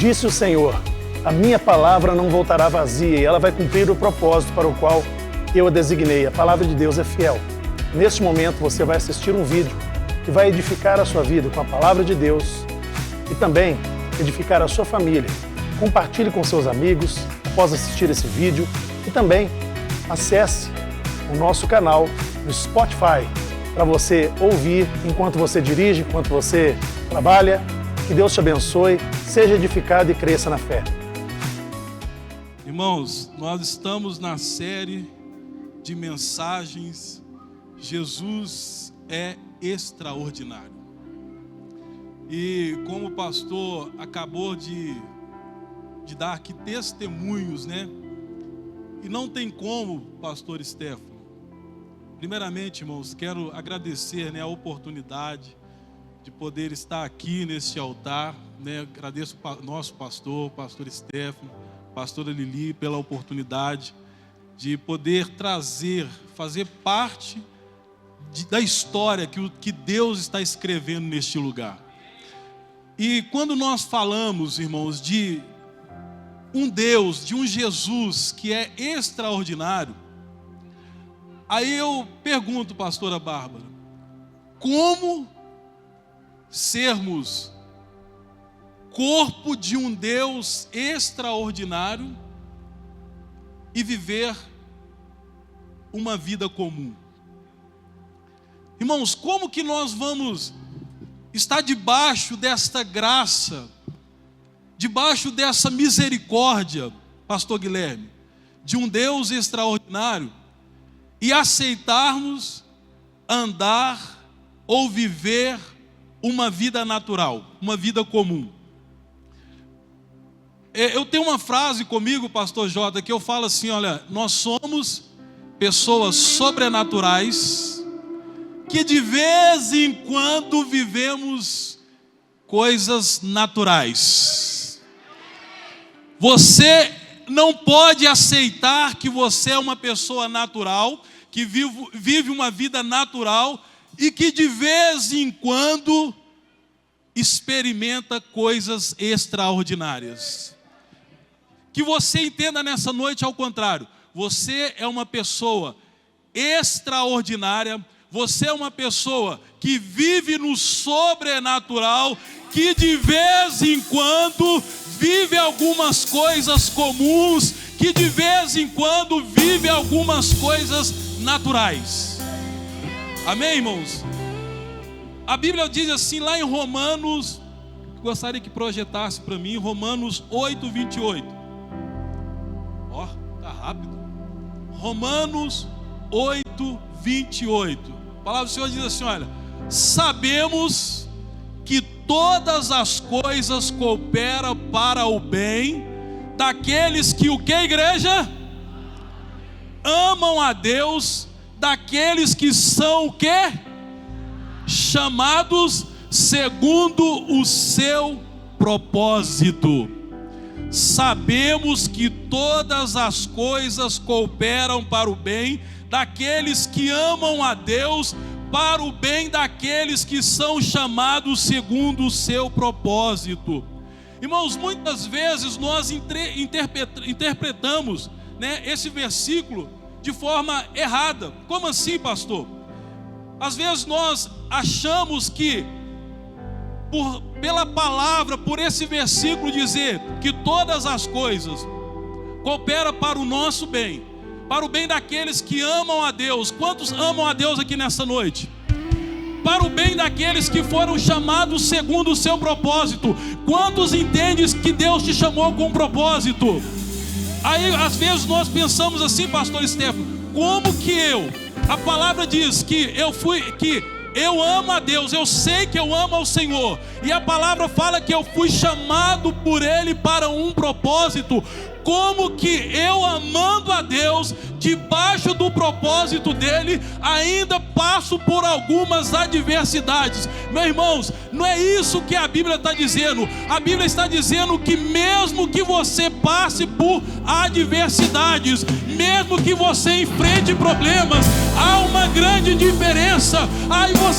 Disse o Senhor: a minha palavra não voltará vazia e ela vai cumprir o propósito para o qual eu a designei. A palavra de Deus é fiel. Neste momento você vai assistir um vídeo que vai edificar a sua vida com a palavra de Deus e também edificar a sua família. Compartilhe com seus amigos após assistir esse vídeo e também acesse o nosso canal no Spotify para você ouvir enquanto você dirige, enquanto você trabalha. Que Deus te abençoe, seja edificado e cresça na fé. Irmãos, nós estamos na série de mensagens Jesus é extraordinário. E como o pastor acabou de dar aqui testemunhos, né? E não tem como, pastor Stefano. Primeiramente, irmãos, quero agradecer, né, a oportunidade de poder estar aqui neste altar, né? Agradeço ao nosso pastor Stefano, pastora Lili, pela oportunidade de poder fazer parte da história que Deus está escrevendo neste lugar. E quando nós falamos, irmãos, de um Deus, de um Jesus que é extraordinário, aí eu pergunto, pastora Bárbara, como sermos corpo de um Deus extraordinário e viver uma vida comum? Irmãos, como que nós vamos estar debaixo desta graça, debaixo dessa misericórdia, pastor Guilherme, de um Deus extraordinário e aceitarmos andar ou viver uma vida natural, uma vida comum? Eu tenho uma frase comigo, pastor Jota, que eu falo assim, olha, nós somos pessoas sobrenaturais que de vez em quando vivemos coisas naturais. Você não pode aceitar que você é uma pessoa natural, que vive uma vida natural e que de vez em quando experimenta coisas extraordinárias. Que você entenda nessa noite ao contrário. Você é uma pessoa extraordinária. Você é uma pessoa que vive no sobrenatural, que de vez em quando vive algumas coisas comuns, que de vez em quando vive algumas coisas naturais. Amém, irmãos? A Bíblia diz assim lá em Romanos, gostaria que projetasse para mim, Romanos 8:28. Ó, tá rápido. Romanos 8:28. A palavra do Senhor diz assim, olha: sabemos que todas as coisas cooperam para o bem daqueles que o que, igreja? Amam a Deus, daqueles que são o que? Chamados segundo o seu propósito. Sabemos que todas as coisas cooperam para o bem daqueles que amam a Deus, para o bem daqueles que são chamados segundo o seu propósito. Irmãos, muitas vezes nós interpretamos, né, esse versículo de forma errada. Como assim, pastor? Às vezes nós achamos que pela palavra, por esse versículo dizer que todas as coisas cooperam para o nosso bem, para o bem daqueles que amam a Deus. Quantos amam a Deus aqui nessa noite? Para o bem daqueles que foram chamados segundo o seu propósito. Quantos entendem que Deus te chamou com um propósito? Aí às vezes nós pensamos assim, pastor Stefano, como que a palavra diz que eu amo a Deus, eu sei que eu amo ao Senhor, e a palavra fala que eu fui chamado por Ele para um propósito. Como que eu, amando a Deus, debaixo do propósito dEle, ainda passo por algumas adversidades? Meus irmãos, não é isso que a Bíblia está dizendo. A Bíblia está dizendo que mesmo que você passe por adversidades, mesmo que você enfrente problemas, Há uma grande diferença.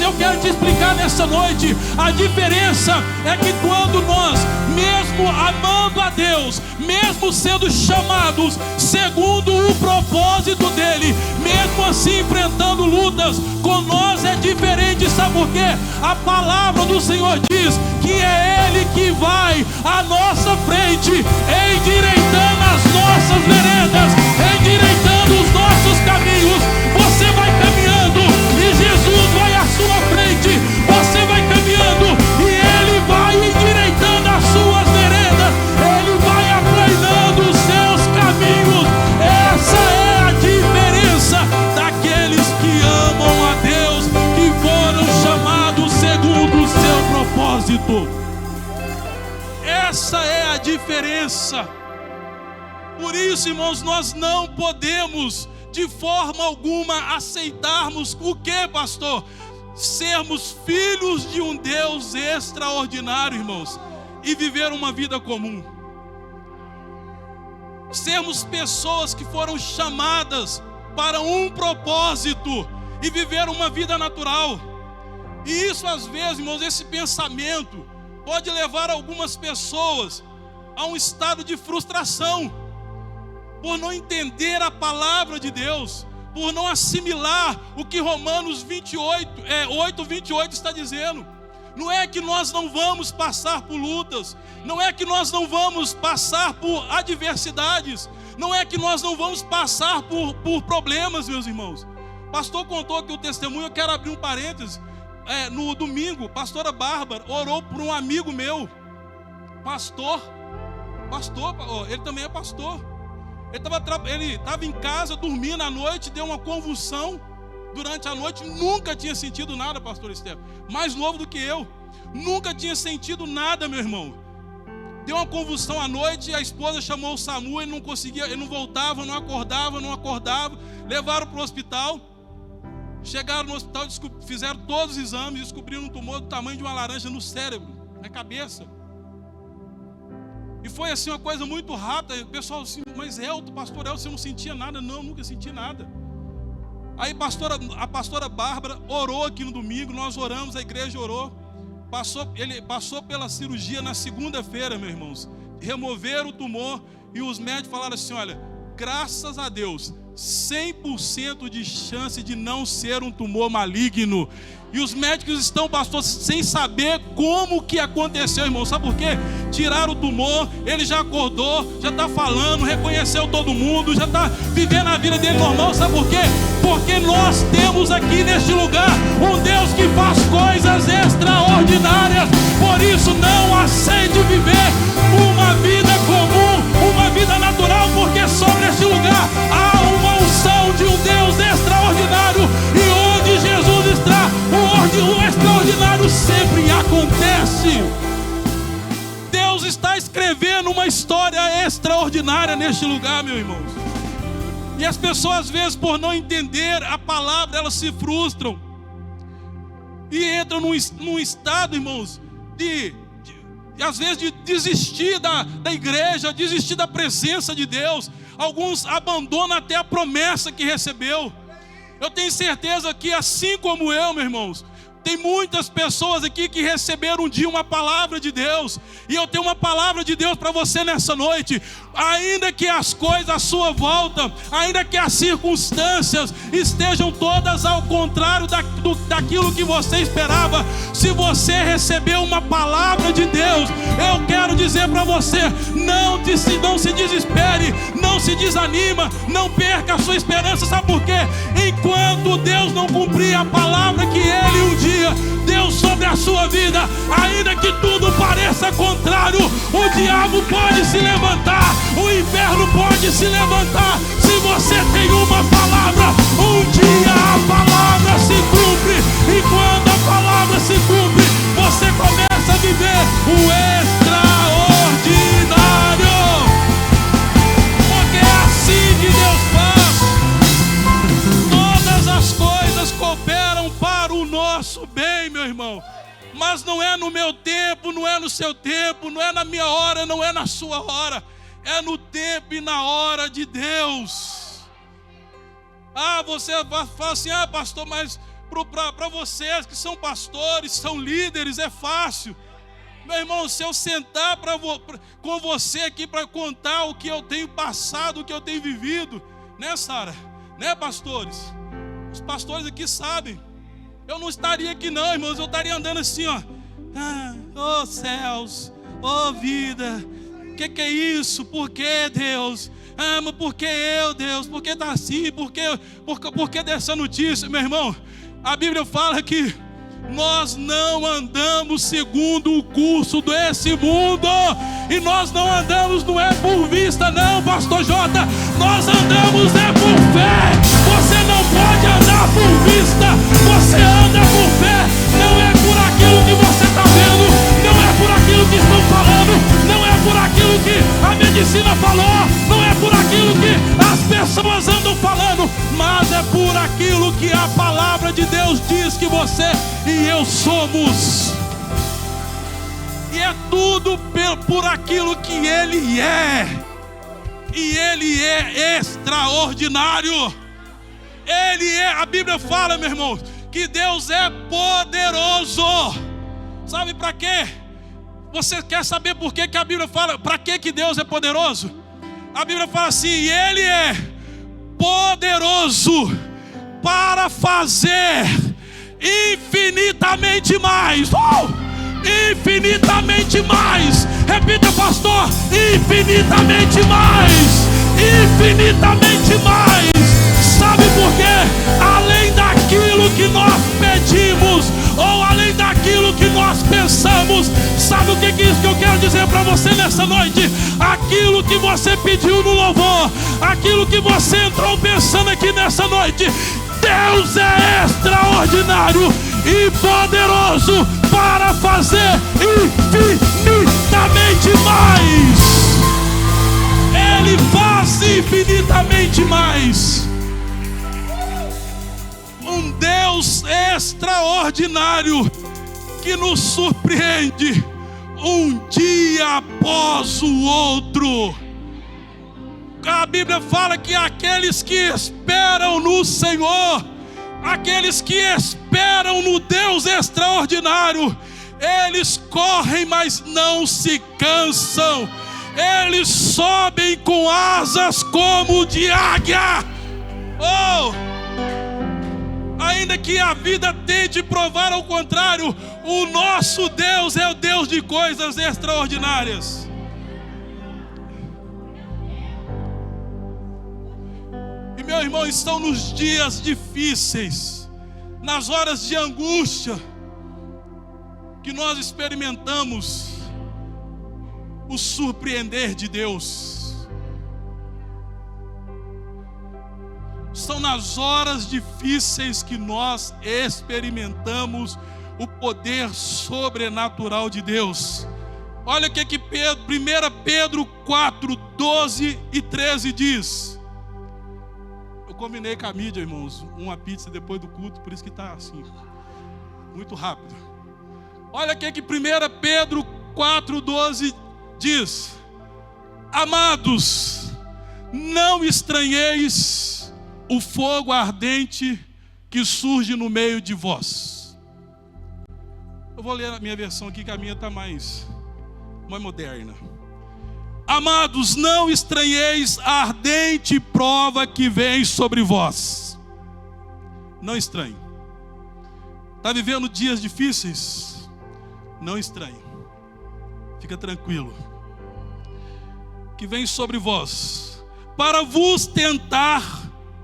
Eu quero te explicar nessa noite. A diferença é que quando nós, mesmo amando a Deus, mesmo sendo chamados segundo o propósito dele, mesmo assim enfrentando lutas, com nós é diferente. Sabe por quê? A palavra do Senhor diz que é Ele que vai à nossa frente, endireitando as nossas veredas, endireitando os nossos caminhos. Você vai caminhando e Jesus vai à sua frente. Você vai caminhando e Ele vai endireitando as suas veredas. Ele vai aplanando os seus caminhos. Essa é a diferença daqueles que amam a Deus, que foram chamados segundo o seu propósito. Essa é a diferença. Por isso, irmãos, nós não podemos de forma alguma aceitarmos o que, pastor? Sermos filhos de um Deus extraordinário, irmãos, e viver uma vida comum. Sermos pessoas que foram chamadas para um propósito e viver uma vida natural. E isso, às vezes, irmãos, esse pensamento pode levar algumas pessoas a um estado de frustração, por não entender a palavra de Deus, por não assimilar o que Romanos 8:28 está dizendo. Não é que nós não vamos passar por lutas, não é que nós não vamos passar por adversidades, não é que nós não vamos passar por problemas, meus irmãos. O pastor contou aqui o testemunho. Eu quero abrir um parênteses. No domingo, a pastora Bárbara orou por um amigo meu, pastor, ele também é pastor. Ele estava em casa, dormindo à noite, deu uma convulsão durante a noite. Nunca tinha sentido nada, pastor Estevam, mais novo do que eu. Nunca tinha sentido nada, meu irmão. Deu uma convulsão à noite, a esposa chamou o SAMU, ele não conseguia, ele não voltava, não acordava. Levaram para o hospital. Chegaram no hospital, fizeram todos os exames, descobriram um tumor do tamanho de uma laranja no cérebro, na cabeça. E foi assim uma coisa muito rápida. O pessoal assim, mas pastor Elton, você não sentia nada? Não, nunca senti nada. Aí a pastora Bárbara orou aqui no domingo, nós oramos, a igreja orou. Ele passou pela cirurgia na segunda-feira, meus irmãos. Removeram o tumor e os médicos falaram assim, olha, graças a Deus, 100% de chance de não ser um tumor maligno. E os médicos estão, pastor, sem saber como que aconteceu, irmão. Sabe por quê? Tiraram o tumor, ele já acordou, já está falando, reconheceu todo mundo, já está vivendo a vida dele normal. Sabe por quê? Porque nós temos aqui neste lugar um Deus que faz coisas extraordinárias. Por isso, não aceite viver uma vida comum, uma vida natural, porque sobre este lugar há uma unção de um Deus extraordinário. E onde Jesus está, o extraordinário sempre acontece. Deus está escrevendo uma história extraordinária neste lugar, meus irmãos. E as pessoas, às vezes, por não entender a palavra, elas se frustram e entram num estado, irmãos, às vezes de desistir da igreja, desistir da presença de Deus. Alguns abandonam até a promessa que recebeu. Eu tenho certeza que, assim como eu, meus irmãos, tem muitas pessoas aqui que receberam um dia uma palavra de Deus. E eu tenho uma palavra de Deus para você nessa noite. Ainda que as coisas à sua volta, ainda que as circunstâncias estejam todas ao contrário daquilo que você esperava, se você recebeu uma palavra de Deus, eu quero dizer para você, não se desespere, não se desanima, não perca a sua esperança. Sabe por quê? Enquanto Deus não cumprir a palavra que Ele um dia deu sobre a sua vida, ainda que tudo pareça contrário, o diabo pode se levantar, o inferno pode se levantar. Se você tem uma palavra, um dia a palavra se cumpre. E quando a palavra se cumpre, você começa a viver o extraordinário. Porque é assim que Deus faz. Todas as coisas cooperam para o nosso bem, meu irmão. Mas não é no meu tempo, não é no seu tempo, não é na minha hora, não é na sua hora. É no tempo e na hora de Deus. Você fala assim, pastor, mas para vocês que são pastores, são líderes, é fácil. Meu irmão, se eu sentar com você aqui para contar o que eu tenho passado, o que eu tenho vivido, né, Sara? Né, pastores? Os pastores aqui sabem. Eu não estaria aqui não, irmãos, eu estaria andando assim, ó. Céus, vida, que é isso? Por que, Deus? Mas por que eu, Deus? Por que está assim? Por que dessa notícia, meu irmão? A Bíblia fala que nós não andamos segundo o curso desse mundo. E nós não andamos, não é por vista não, pastor Jota. Nós andamos por fé. Você não pode andar por vista. Você anda por fé. Não é por aquilo que você está vendo. Não é por aquilo que estão falando. Não é por aquilo que a medicina falou. Não é por aquilo que as pessoas andam falando. Mas é por aquilo que a palavra de Deus diz que você e eu somos. E é tudo por aquilo que Ele é. E Ele é extraordinário. A Bíblia fala, meu irmão, que Deus é poderoso. Sabe para quê? Você quer saber por que a Bíblia fala? Para que Deus é poderoso? A Bíblia fala assim, Ele é poderoso para fazer infinitamente mais. Infinitamente mais. Repita, pastor. Infinitamente mais. Infinitamente mais. Sabe por quê? Além daquilo que nós pedimos, ou além daquilo que nós pensamos. Sabe o que é isso que eu quero dizer para você nessa noite? Aquilo que você pediu no louvor, aquilo que você entrou pensando aqui nessa noite, Deus é extraordinário e poderoso para fazer infinitamente mais. Ele faz infinitamente mais. Um Deus extraordinário que nos surpreende um dia após o outro. A Bíblia fala que aqueles que esperam no Senhor, aqueles que esperam no Deus extraordinário, eles correm, mas não se cansam. Eles sobem com asas como de águia. Ainda que a vida tente provar ao contrário, o nosso Deus é o Deus de coisas extraordinárias. E meu irmão, estão nos dias difíceis, nas horas de angústia, que nós experimentamos o surpreender de Deus. São nas horas difíceis que nós experimentamos o poder sobrenatural de Deus. Olha o que 1 Pedro 4, 12 e 13 diz. Eu combinei com a mídia, irmãos, uma pizza depois do culto, por isso que está assim, muito rápido. Olha o que 1 Pedro 4, 12 diz. Amados, não estranheis o fogo ardente que surge no meio de vós. Eu vou ler a minha versão aqui, que a minha está mais moderna. Amados, não estranheis a ardente prova que vem sobre vós. Não estranhe. Está vivendo dias difíceis? Não estranhe. Fica tranquilo. Que vem sobre vós, para vos tentar,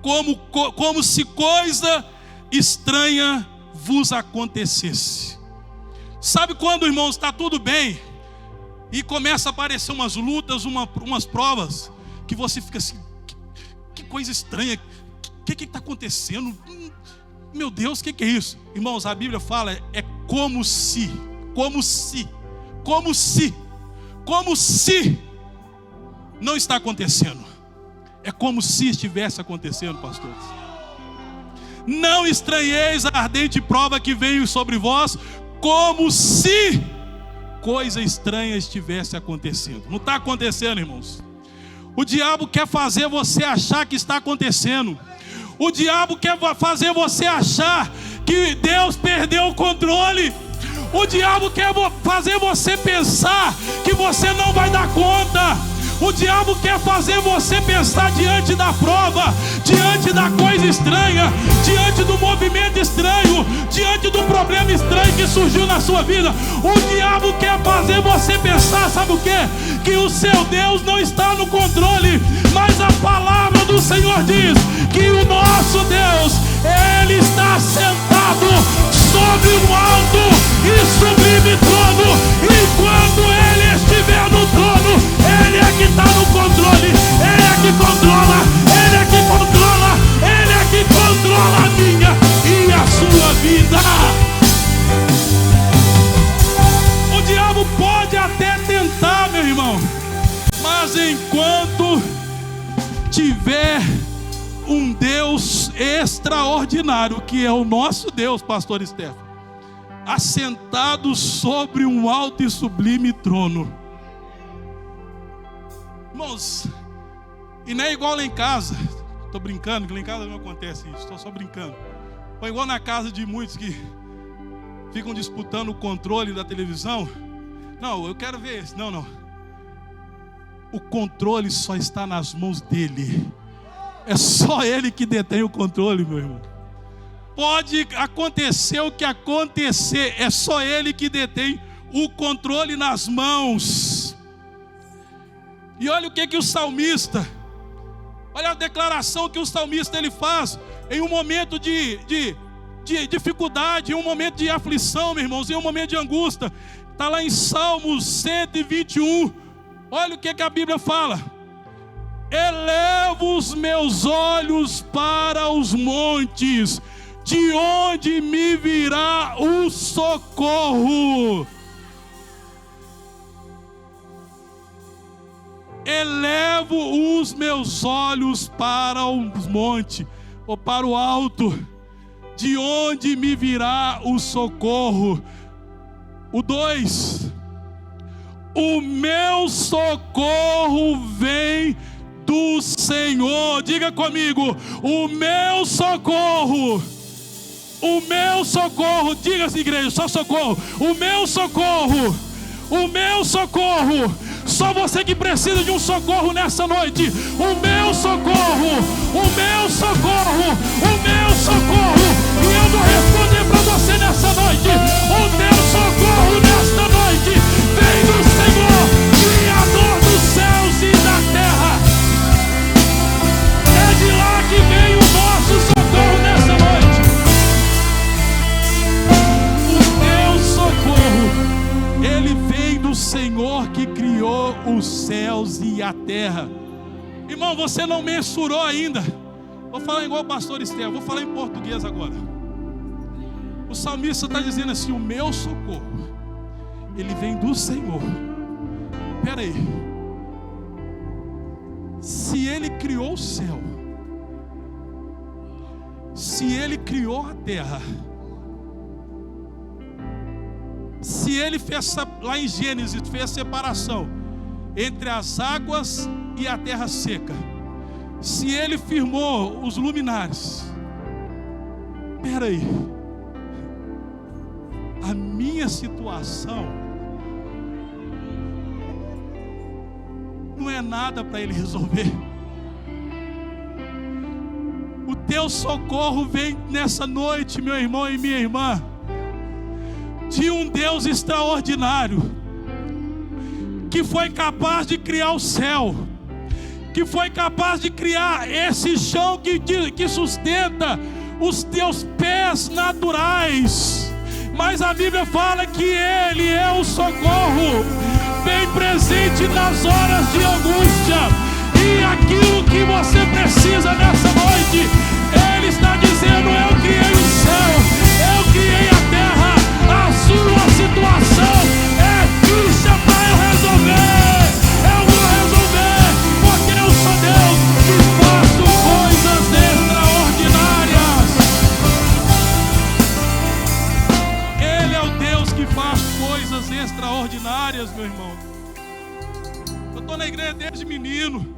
como se coisa estranha vos acontecesse. Sabe quando, irmãos, está tudo bem e começa a aparecer umas lutas, umas provas, que você fica assim, que coisa estranha, o que está acontecendo? Meu Deus, o que é isso? Irmãos, a Bíblia fala, é como se não está acontecendo. É como se estivesse acontecendo, pastores. Não estranheis a ardente prova que veio sobre vós, como se coisa estranha estivesse acontecendo. Não está acontecendo, irmãos. O diabo quer fazer você achar que está acontecendo. O diabo quer fazer você achar que Deus perdeu o controle. O diabo quer fazer você pensar que você não vai dar conta. O diabo quer fazer você pensar diante da prova, diante da coisa estranha, diante do movimento estranho, diante do problema estranho que surgiu na sua vida. O diabo quer fazer você pensar, sabe o quê? Que o seu Deus não está no controle. Mas a palavra do Senhor diz que o nosso Deus, Ele está sentado sobre um alto e sublime trono. E quando Ele estiver no trono, Ele é que está no controle. Ele é que controla. Ele é que controla. Ele é que controla a minha e a sua vida. O diabo pode até tentar, meu irmão, mas enquanto tiver um Deus extraordinário, que é o nosso Deus, pastor Stefano, assentado sobre um alto e sublime trono. Irmãos, e não é igual lá em casa. Estou brincando, que lá em casa não acontece isso, estou só brincando. Ou igual na casa de muitos que ficam disputando o controle da televisão. Não, eu quero ver esse. Não. O controle só está nas mãos dele. É só Ele que detém o controle, meu irmão. Pode acontecer o que acontecer, é só Ele que detém o controle nas mãos. E olha o que o salmista, olha a declaração que o salmista ele faz em um momento de dificuldade, em um momento de aflição, meus irmãos, em um momento de angústia. Está lá em Salmos 121. Olha o que a Bíblia fala: elevo os meus olhos para os montes, de onde me virá o socorro? Elevo os meus olhos para os montes, ou para o alto, de onde me virá o socorro? O 2: o meu socorro vem do Senhor. Diga comigo: o meu socorro. O meu socorro. Diga assim, igreja, só socorro. O meu socorro. O meu socorro. Só você que precisa de um socorro nessa noite. O meu socorro. O meu socorro. O meu socorro. E eu vou responder para você nessa noite. O teu socorro nesta noite vem do Senhor, Criador dos céus e da terra. É de lá que vem o nosso socorro nessa noite. O teu socorro, ele vem do Senhor que criou os céus e a terra. Irmão, você não mensurou ainda. Vou falar igual o pastor Estevão, vou falar em português agora. O salmista está dizendo assim: o meu socorro, ele vem do Senhor. Espera aí. Se Ele criou o céu, se Ele criou a terra, se Ele fez, lá em Gênesis, fez a separação entre as águas e a terra seca, se Ele firmou os luminares, espera aí, a minha situação não é nada para Ele resolver. O teu socorro vem nessa noite, meu irmão e minha irmã, de um Deus extraordinário, que foi capaz de criar o céu, que foi capaz de criar esse chão que sustenta os teus pés naturais. Mas a Bíblia fala que Ele é o socorro, bem presente nas horas de angústia. E aquilo que você precisa nessa noite, Ele está dizendo: eu criei o céu, eu criei a terra. A sua situação é ficha para eu resolver. Eu vou resolver, porque eu sou Deus que faço coisas extraordinárias. Ele é o Deus que faz coisas extraordinárias, meu irmão. Eu estou na igreja desde menino.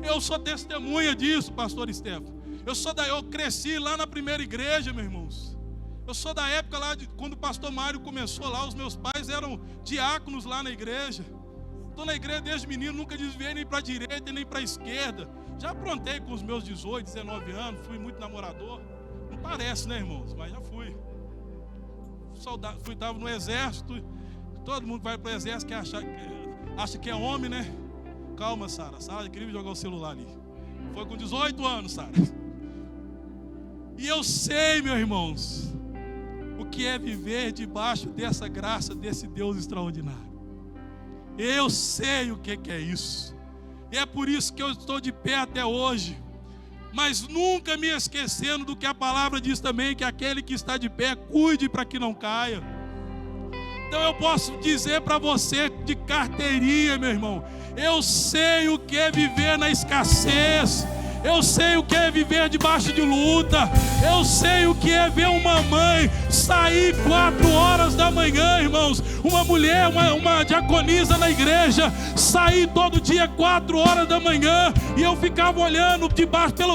Eu sou testemunha disso, pastor Estevão. Eu cresci lá na primeira igreja, meus irmãos. Eu sou da época lá quando o pastor Mário começou lá. Os meus pais eram diáconos lá na igreja. Estou na igreja desde menino, nunca desviei nem para a direita nem para a esquerda. Já aprontei com os meus 18, 19 anos, fui muito namorador. Não parece, né, irmãos? Mas já fui. Soldado, estava no exército. Todo mundo que vai para o exército que acha que é homem, né? Calma, Sara. Sara queria jogar o celular ali. Foi com 18 anos, Sara. E eu sei, meus irmãos, o que é viver debaixo dessa graça, desse Deus extraordinário. Eu sei o que é isso. E é por isso que eu estou de pé até hoje. Mas nunca me esquecendo do que a palavra diz também, que aquele que está de pé, cuide para que não caia. Então eu posso dizer para você de carteirinha, meu irmão, eu sei o que é viver na escassez. Eu sei o que é viver debaixo de luta. Eu sei o que é ver uma mãe sair 4 horas da manhã, irmãos. Uma mulher, uma diaconisa na igreja, sair todo dia 4 horas da manhã. E eu ficava olhando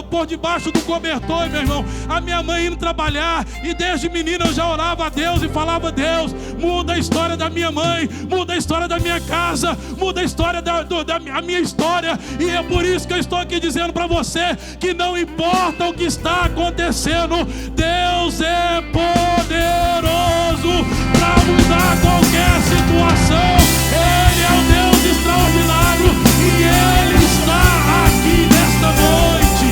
por debaixo do cobertor, meu irmão. A minha mãe indo trabalhar. E desde menina eu já orava a Deus e falava: Deus, muda a história da minha mãe, muda a história da minha casa, muda a história da minha história. E é por isso que eu estou aqui dizendo para você que não importa o que está acontecendo, Deus é poderoso para mudar qualquer situação. Ele é o Deus extraordinário e Ele está aqui nesta noite.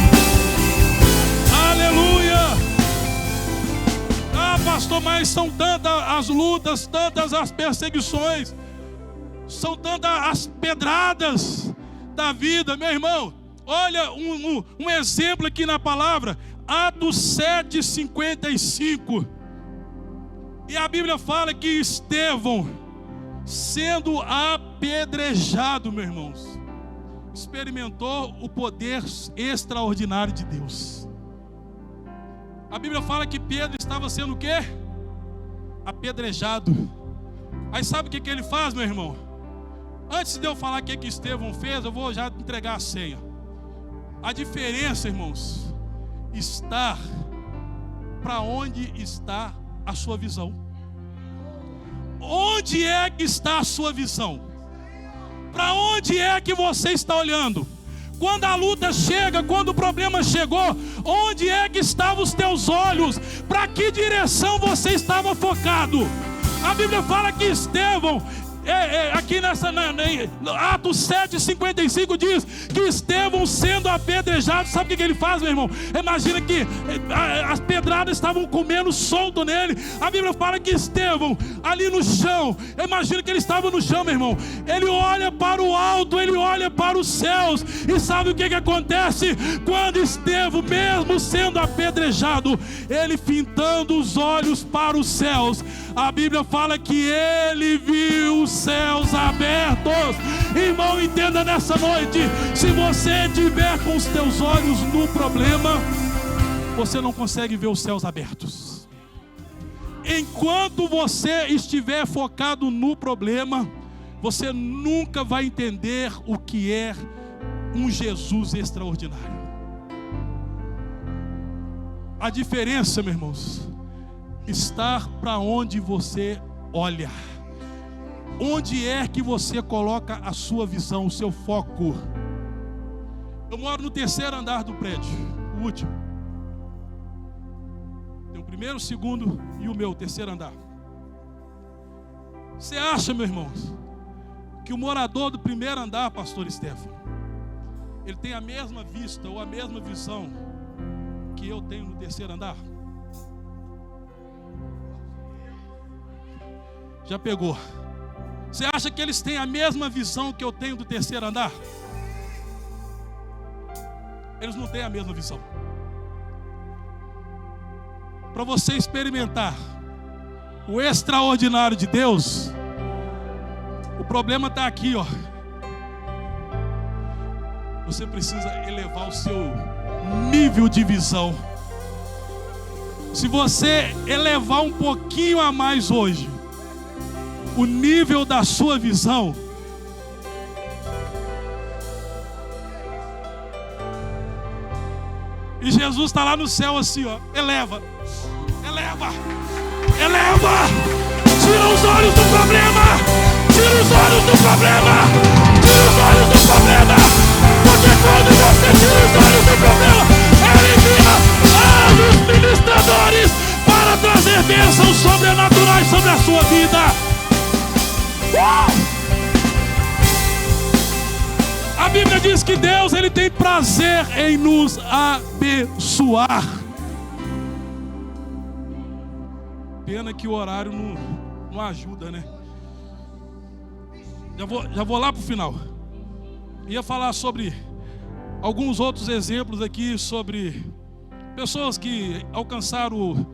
Aleluia. Ah, pastor, mas são tantas as lutas, tantas as perseguições, são tantas as pedradas da vida, meu irmão. Olha um exemplo aqui na palavra, Atos 7:55. E a Bíblia fala que Estevão, sendo apedrejado, meus irmãos, experimentou o poder extraordinário de Deus. A Bíblia fala que Pedro estava sendo o quê? Apedrejado. Aí sabe o que ele faz, meu irmão? Antes de eu falar o que Estevão fez, eu vou já entregar a senha. A diferença, irmãos, está para onde está a sua visão. Onde é que está a sua visão? Para onde é que você está olhando? Quando a luta chega, quando o problema chegou, onde é que estavam os teus olhos? Para que direção você estava focado? A Bíblia fala que Estevão, aqui Atos 7:55 diz que Estevão, sendo apedrejado, sabe o que ele faz, meu irmão? Imagina que as pedradas estavam comendo solto nele. A Bíblia fala que Estevão, ali no chão, imagina que ele estava no chão, meu irmão. Ele olha para o alto, ele olha para os céus. E sabe o que acontece? Quando Estevão, mesmo sendo apedrejado, ele fitando os olhos para os céus, a Bíblia fala que ele viu os céus abertos. Irmão, entenda nessa noite: se você estiver com os teus olhos no problema, você não consegue ver os céus abertos. Enquanto você estiver focado no problema, você nunca vai entender o que é um Jesus extraordinário. A diferença, meus irmãos, está para onde você olha. Onde é que você coloca a sua visão, o seu foco? Eu moro no 3º andar do prédio, o último. Tem o 1º, o 2º e o meu 3º andar. Você acha, meu irmão, que o morador do 1º andar, pastor Stefano, ele tem a mesma vista ou a mesma visão que eu tenho no 3º andar? Já pegou? Você acha que eles têm a mesma visão que eu tenho do 3º andar? Eles não têm a mesma visão. Para você experimentar o extraordinário de Deus, o problema está aqui, ó. Você precisa elevar o seu nível de visão. Se você elevar um pouquinho a mais hoje o nível da sua visão, E Jesus está lá no céu assim, ó. Eleva. Eleva. Eleva. Tira os olhos do problema. Tira os olhos do problema. Tira os olhos do problema. Porque quando você tira os olhos do problema, Ele envia anjos ministradores para trazer bênçãos sobrenaturais sobre a sua vida. A Bíblia diz que Deus, Ele tem prazer em nos abençoar. Pena que o horário não ajuda, né? Já vou lá para o final. Ia falar sobre alguns outros exemplos aqui, sobre pessoas que alcançaram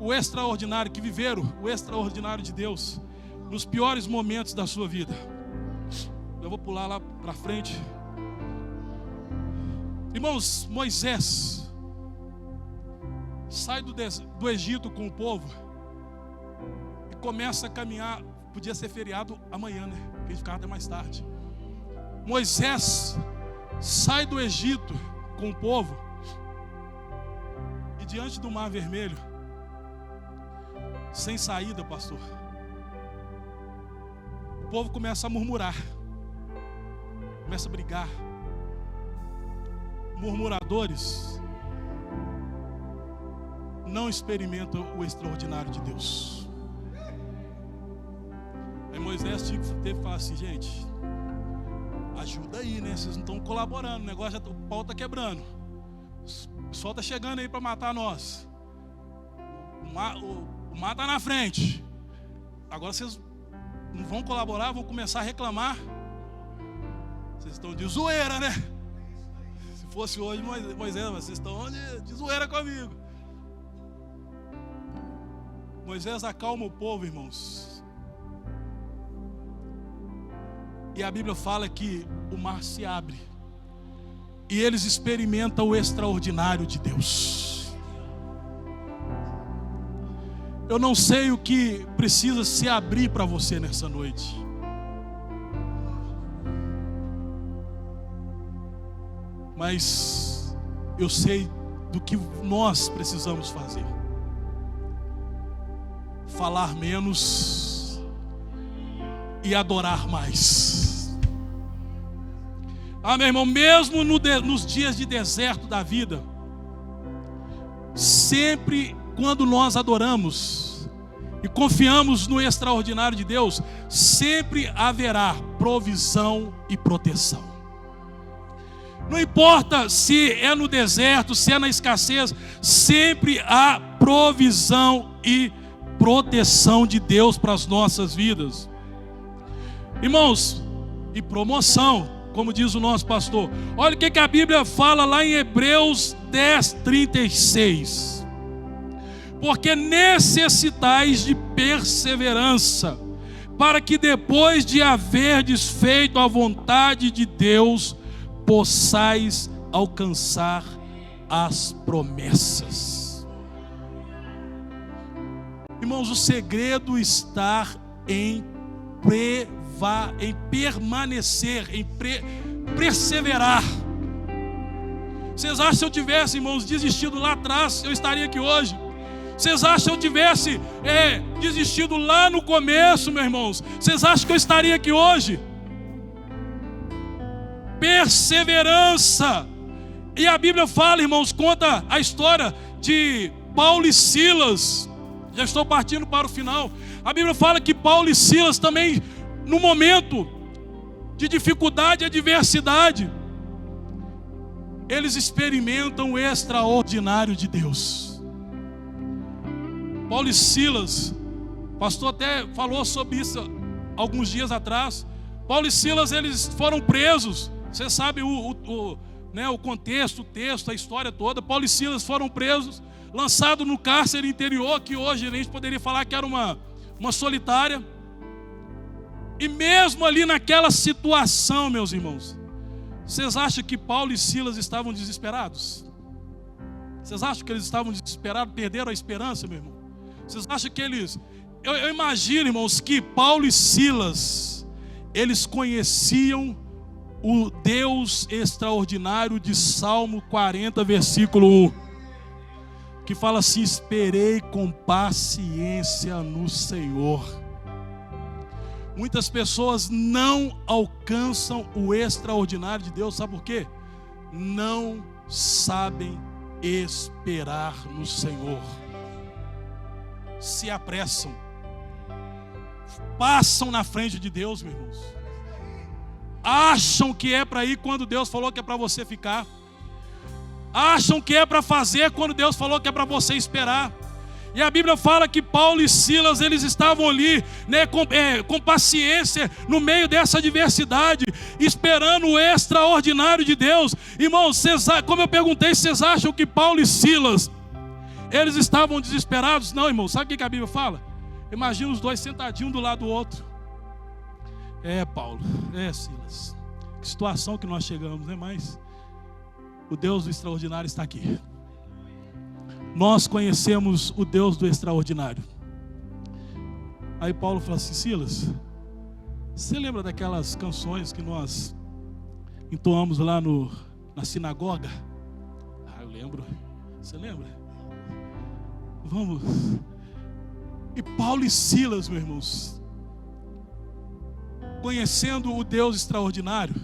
o extraordinário, que viveram o extraordinário de Deus nos piores momentos da sua vida. Eu vou pular lá para frente. Irmãos, Moisés sai do Egito com o povo e começa a caminhar. Podia ser feriado amanhã, né? Porque a gente ficava até mais tarde. Moisés sai do Egito com o povo e diante do Mar Vermelho, sem saída, pastor, o povo começa a murmurar, começa a brigar. Murmuradores não experimentam o extraordinário de Deus. Aí Moisés teve que falar assim: gente, ajuda aí, né? Vocês não estão colaborando, o negócio o pau está quebrando, o pessoal está chegando aí para matar nós, o mar está na frente, agora vocês não vão colaborar, vão começar a reclamar. Vocês estão de zoeira, né? Se fosse hoje, Moisés, vocês estão de zoeira comigo. Moisés acalma o povo, irmãos. E a Bíblia fala que o mar se abre e eles experimentam o extraordinário de Deus. Eu não sei o que precisa se abrir para você nessa noite. Mas eu sei do que nós precisamos fazer. Falar menos e adorar mais. Meu irmão, mesmo nos dias de deserto da vida, sempre quando nós adoramos e confiamos no extraordinário de Deus, sempre haverá provisão e proteção. Não importa se é no deserto, se é na escassez, sempre há provisão e proteção de Deus para as nossas vidas. Irmãos, e promoção, como diz o nosso pastor. Olha o que a Bíblia fala lá em Hebreus 10:36. Porque necessitais de perseverança, para que depois de haverdes feito a vontade de Deus, possais alcançar as promessas. Irmãos, o segredo está em permanecer, em perseverar. Vocês acham que se eu tivesse, irmãos, desistido lá atrás, eu estaria aqui hoje? Vocês acham que se eu tivesse desistido lá no começo, meus irmãos, vocês acham que eu estaria aqui hoje? Perseverança. E a Bíblia fala, irmãos, conta a história de Paulo e Silas. Já estou partindo para o final. A Bíblia fala que Paulo e Silas também, no momento de dificuldade e adversidade, eles experimentam o extraordinário de Deus. Paulo e Silas, o pastor até falou sobre isso alguns dias atrás. Paulo e Silas, eles foram presos. Você sabe o contexto, o texto, a história toda. Paulo e Silas foram presos, lançados no cárcere interior, que hoje a gente poderia falar que era uma solitária. E mesmo ali naquela situação, meus irmãos, vocês acham que Paulo e Silas estavam desesperados? Vocês acham que eles estavam desesperados, perderam a esperança, meu irmão? Vocês acham que eles... Eu imagino, irmãos, que Paulo e Silas, eles conheciam o Deus extraordinário de Salmo 40, versículo 1, que fala assim: esperei com paciência no Senhor. Muitas pessoas não alcançam o extraordinário de Deus, sabe por quê? Não sabem esperar no Senhor. Se apressam, passam na frente de Deus, meus irmãos. Acham que é para ir quando Deus falou que é para você ficar. Acham que é para fazer quando Deus falou que é para você esperar. E a Bíblia fala que Paulo e Silas, eles estavam ali, né, com paciência no meio dessa adversidade, esperando o extraordinário de Deus. Irmãos, como eu perguntei, vocês acham que Paulo e Silas, eles estavam desesperados? Não, irmão, sabe o que a Bíblia fala? Imagina os dois sentadinhos do lado do outro. Paulo, Silas, que situação que nós chegamos, né? Mas o Deus do extraordinário está aqui. Nós conhecemos o Deus do extraordinário. Aí Paulo fala assim: Silas, você lembra daquelas canções que nós entoamos lá na sinagoga? Eu lembro. Você lembra? Vamos. E Paulo e Silas, meus irmãos, conhecendo o Deus extraordinário,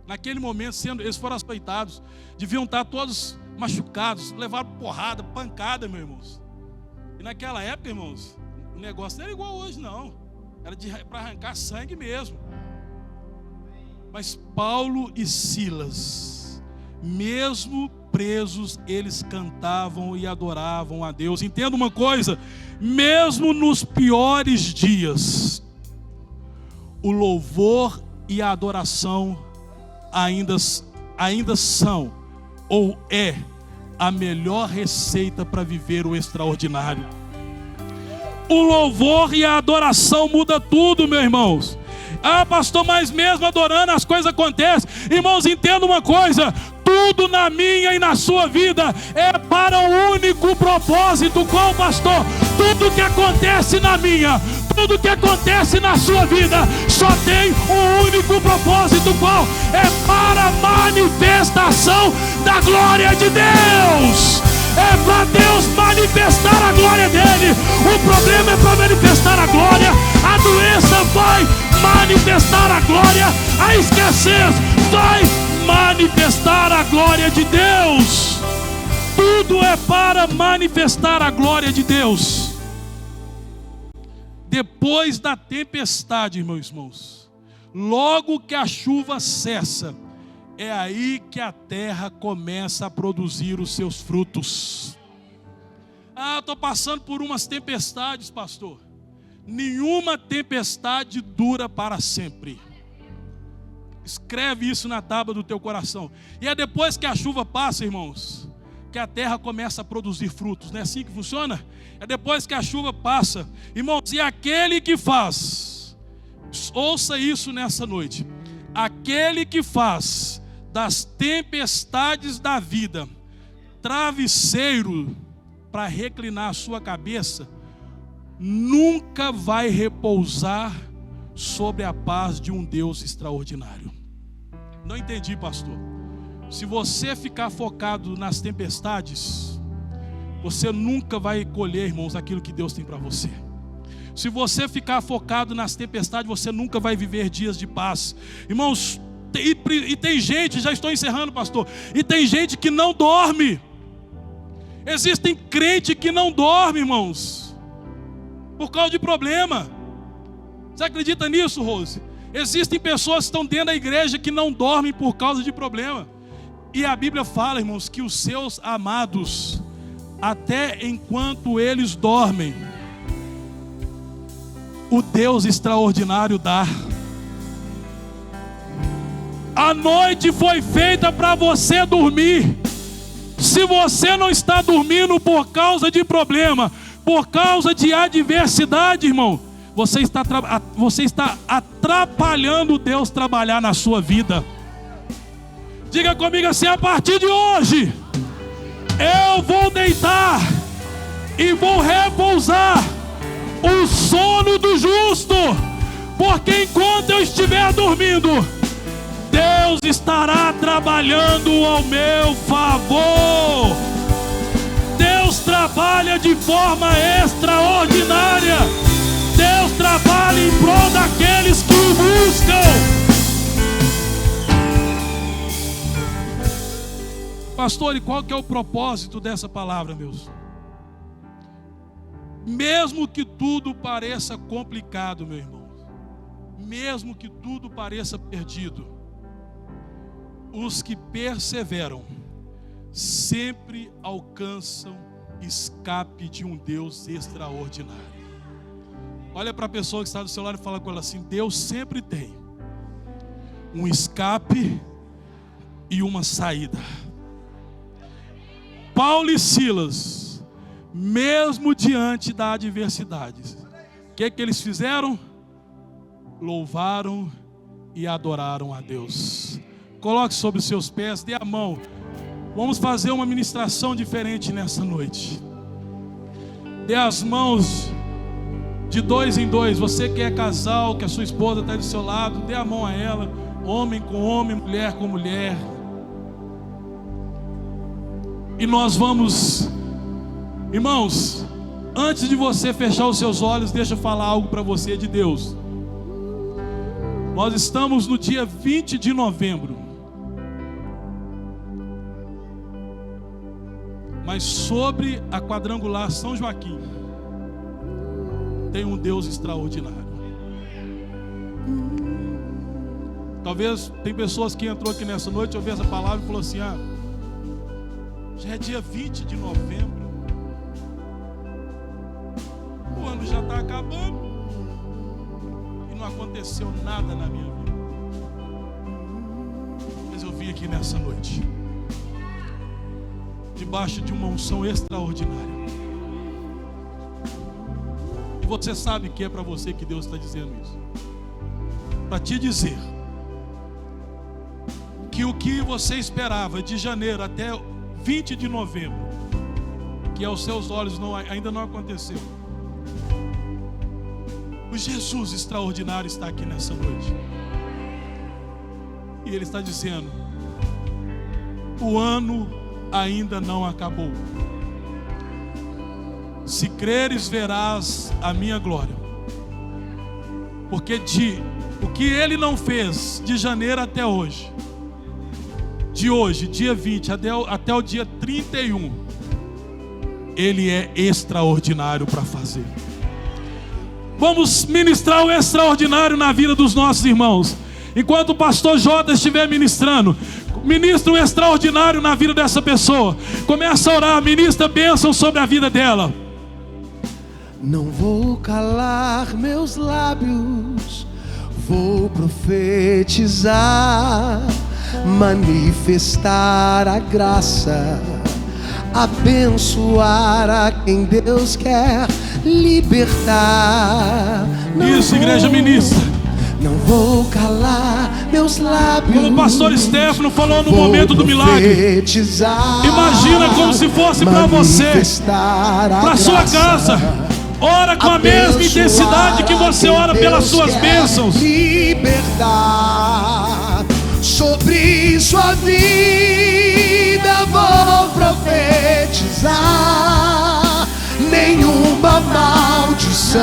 naquele momento, eles foram açoitados, deviam estar todos machucados, levaram porrada, pancada, meus irmãos. E naquela época, irmãos, o negócio não era igual hoje, não. Era para arrancar sangue mesmo. Mas Paulo e Silas, mesmo presos, eles cantavam e adoravam a Deus. Entenda uma coisa: mesmo nos piores dias, o louvor e a adoração ainda são, ou é, a melhor receita para viver o extraordinário. O louvor e a adoração muda tudo, meus irmãos. Pastor, mas mesmo adorando as coisas acontecem. Irmãos, entenda uma coisa: tudo na minha e na sua vida é para um único propósito. Qual, pastor? Tudo que acontece na minha, tudo que acontece na sua vida, só tem um único propósito. Qual? É para a manifestação da glória de Deus. É para Deus manifestar a glória dele. O problema é para manifestar a glória. A doença vai manifestar a glória. A escassez vai manifestar a glória de Deus. Tudo é para manifestar a glória de Deus. Depois da tempestade, meus irmãos, logo que a chuva cessa, é aí que a terra começa a produzir os seus frutos. Estou passando por umas tempestades, pastor. Nenhuma tempestade dura para sempre. Escreve isso na tábua do teu coração. E é depois que a chuva passa, irmãos, que a terra começa a produzir frutos. Não é assim que funciona? É depois que a chuva passa. Irmãos, e aquele que faz, ouça isso nessa noite, aquele que faz das tempestades da vida travesseiro para reclinar a sua cabeça, nunca vai repousar sobre a paz de um Deus extraordinário. Não entendi, pastor. Se você ficar focado nas tempestades, você nunca vai colher, irmãos, aquilo que Deus tem para você. Se você ficar focado nas tempestades, você nunca vai viver dias de paz. Irmãos, e tem gente, já estou encerrando, pastor, e tem gente que não dorme. Existem crentes que não dormem, irmãos, por causa de problema. Você acredita nisso, Rose? Existem pessoas que estão dentro da igreja que não dormem por causa de problema. E a Bíblia fala, irmãos, que os seus amados, até enquanto eles dormem, o Deus extraordinário dá. A noite foi feita para você dormir. Se você não está dormindo por causa de problema, por causa de adversidade, irmão, você está atrapalhando Deus trabalhar na sua vida. Diga comigo assim: a partir de hoje, eu vou deitar e vou repousar o sono do justo, porque enquanto eu estiver dormindo, Deus estará trabalhando ao meu favor. Deus trabalha de forma extraordinária. Deus trabalha em prol daqueles que o buscam. Pastor, e qual que é o propósito dessa palavra, meus? Mesmo que tudo pareça complicado, meu irmão, mesmo que tudo pareça perdido, os que perseveram sempre alcançam escape de um Deus extraordinário. Olha para a pessoa que está do seu lado e fala com ela assim: Deus sempre tem um escape e uma saída. Paulo e Silas, mesmo diante da adversidade, o que eles fizeram? Louvaram e adoraram a Deus. Coloque sobre os seus pés, dê a mão. Vamos fazer uma ministração diferente nessa noite. Dê as mãos de 2 em 2. Você que é casal, que a sua esposa está do seu lado, dê a mão a ela. Homem com homem, mulher com mulher. E nós vamos, irmãos, antes de você fechar os seus olhos, deixa eu falar algo para você de Deus. Nós estamos no dia 20 de novembro. Mas sobre a quadrangular São Joaquim tem um Deus extraordinário. Talvez tem pessoas que entrou aqui nessa noite, ouviu essa palavra e falou assim: já é dia 20 de novembro, o ano já está acabando e não aconteceu nada na minha vida. Mas eu vim aqui nessa noite debaixo de uma unção extraordinária. E você sabe que é para você que Deus está dizendo isso. Para te dizer que o que você esperava de janeiro até 20 de novembro, que aos seus olhos ainda não aconteceu, o Jesus extraordinário está aqui nessa noite. E Ele está dizendo: o ano ainda não acabou. Se creres, verás a minha glória. Porque o que Ele não fez de janeiro até hoje, de hoje, dia 20, até o dia 31, Ele é extraordinário para fazer. Vamos ministrar o extraordinário na vida dos nossos irmãos. Enquanto o pastor Jota estiver ministrando, ministra o extraordinário na vida dessa pessoa. Começa a orar, ministra bênção sobre a vida dela. Não vou calar meus lábios, vou profetizar, manifestar a graça, abençoar a quem Deus quer libertar. Isso, igreja, ministra. Não vou calar meus lábios, como o pastor Stefano falou no momento do milagre. Imagina como se fosse para você, para sua casa. Ora com a mesma intensidade que você ora pelas suas bênçãos. Libertar sobre sua vida vou profetizar. Nenhuma maldição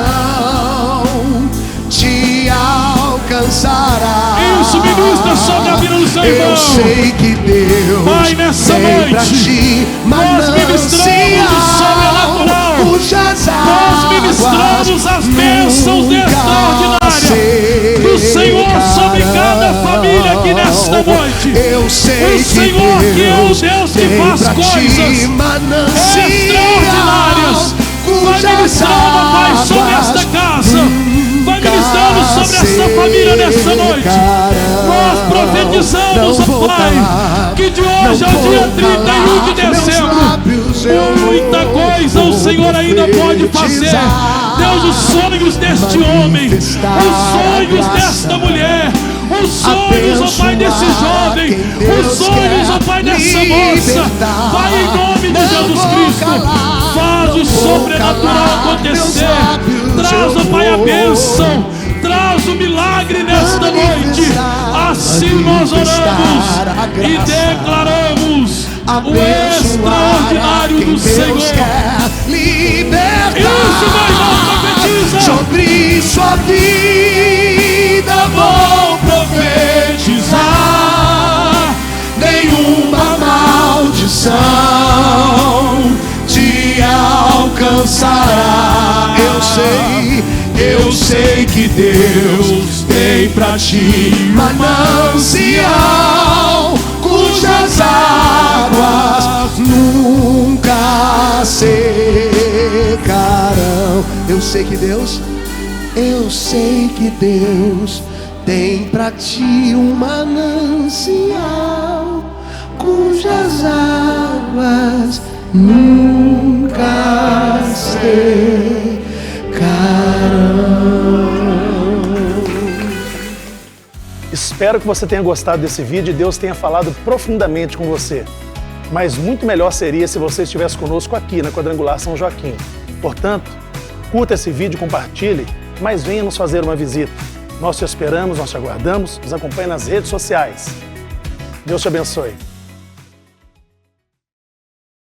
te alcançará. Isso, ministra sobre a vida do seu irmão. Eu sei que Deus Pai, nessa noite nós ministramos o sobrenatural. Nós ministramos as bênçãos extraordinárias do Senhor sobre cada família aqui nesta noite. Eu sei o Senhor que é o Deus que faz coisas extraordinárias. Vai ministrando, Pai, sobre esta casa. Vai ministrando sobre essa família nessa noite. Nós profetizamos, Pai, que de hoje ao dia 31 de dezembro, muita coisa o Senhor ainda pode fazer. Deus, os sonhos deste homem, os sonhos desta mulher, os sonhos, ó Pai, desse jovem, os sonhos, ó Pai, dessa moça, vai em nome de Jesus Cristo. Faz o sobrenatural acontecer. Traz, ó Pai, a bênção. Traz, faz um milagre nesta noite. Assim nós oramos e declaramos o extraordinário do Senhor. Isso, meu irmão, profetiza. Sobre sua vida vou profetizar. Nenhuma maldição te alcançará. Eu sei que Deus tem pra ti manancial cujas águas nunca secarão. Eu sei que Deus tem pra ti um manancial cujas águas nunca secarão. Espero que você tenha gostado desse vídeo e Deus tenha falado profundamente com você. Mas muito melhor seria se você estivesse conosco aqui na Quadrangular São Joaquim. Portanto, curta esse vídeo, compartilhe, mas venha nos fazer uma visita. Nós te esperamos, nós te aguardamos, nos acompanhe nas redes sociais. Deus te abençoe.